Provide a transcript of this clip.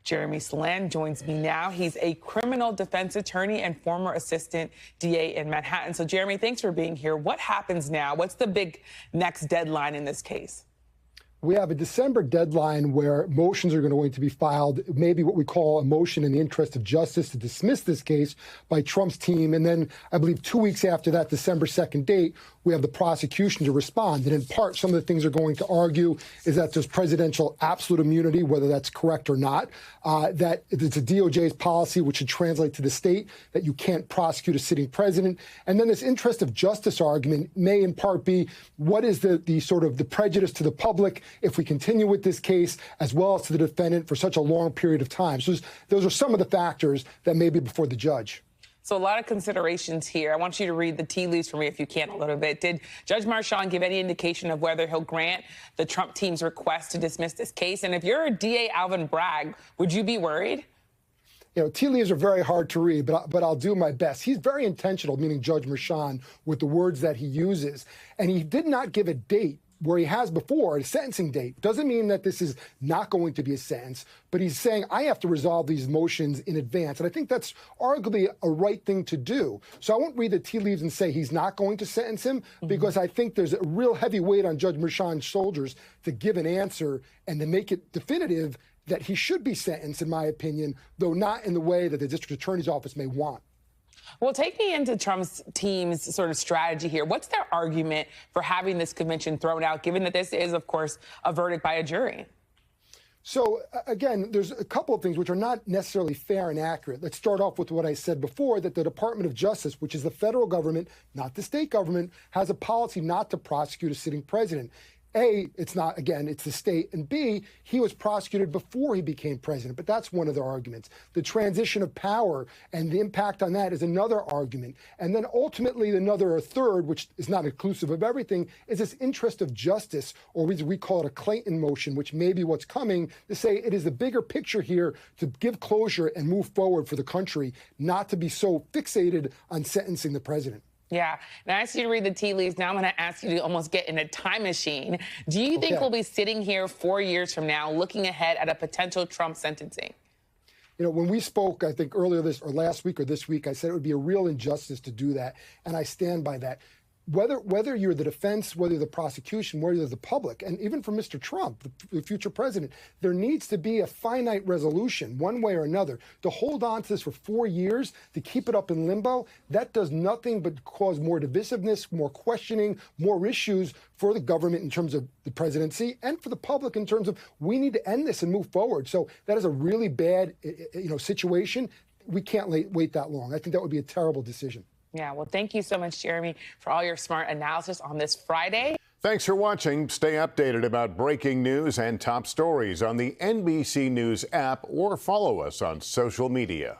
Jeremy Saland joins me now. He's a criminal defense attorney and former assistant DA in Manhattan. So, Jeremy, thanks for being here. What happens now? What's the big next deadline in this case? We have a December deadline where motions are going to be filed, maybe what we call a motion in the interest of justice to dismiss this case by Trump's team. And then I believe 2 weeks after that December 2nd date, we have the prosecution to respond. And in part, some of the things they're going to argue is that there's presidential absolute immunity, whether that's correct or not, that it's a DOJ's policy, which should translate to the state, that you can't prosecute a sitting president. And then this interest of justice argument may in part be what is the sort of the prejudice to the public if we continue with this case, as well as to the defendant for such a long period of time. So those are some of the factors that may be before the judge. So a lot of considerations here. I want you to read the tea leaves for me, if you can, a little bit. Did Judge Marchand give any indication of whether he'll grant the Trump team's request to dismiss this case? And if you're a DA Alvin Bragg, would you be worried? You know, tea leaves are very hard to read, but I'll do my best. He's very intentional, meaning Judge Marchand, with the words that he uses. And he did not give a date where he has before, a sentencing date. Doesn't mean that this is not going to be a sentence, but he's saying, I have to resolve these motions in advance. And I think that's arguably a right thing to do. So I won't read the tea leaves and say he's not going to sentence him, because I think there's a real heavy weight on Judge Marchand's shoulders to give an answer and to make it definitive that he should be sentenced, in my opinion, though not in the way that the district attorney's office may want. Well, take me into Trump's team's sort of strategy here. What's their argument for having this convention thrown out, given that this is, of course, a verdict by a jury? So, again, there's a couple of things which are not necessarily fair and accurate. Let's start off with what I said before, that the Department of Justice, which is the federal government, not the state government, has a policy not to prosecute a sitting president. A, it's not, again, it's the state. And B, he was prosecuted before he became president. But that's one of their arguments. The transition of power and the impact on that is another argument. And then ultimately, a third, which is not inclusive of everything, is this interest of justice, or we call it a Clayton motion, which may be what's coming, to say it is the bigger picture here to give closure and move forward for the country, not to be so fixated on sentencing the president. Yeah. Now, I asked you to read the tea leaves. Now I'm going to ask you to almost get in a time machine. Do you think we'll be sitting here 4 years from now looking ahead at a potential Trump sentencing? You know, when we spoke, I think earlier last week or this week, I said it would be a real injustice to do that. And I stand by that. Whether you're the defense, whether you're the prosecution, whether you're the public, and even for Mr. Trump, the future president, there needs to be a finite resolution, one way or another. To hold on to this for 4 years, to keep it up in limbo, that does nothing but cause more divisiveness, more questioning, more issues for the government in terms of the presidency, and for the public in terms of we need to end this and move forward. So that is a really bad, situation. We can't wait that long. I think that would be a terrible decision. Yeah, well, thank you so much, Jeremy, for all your smart analysis on this Friday. Thanks for watching. Stay updated about breaking news and top stories on the NBC News app, or follow us on social media.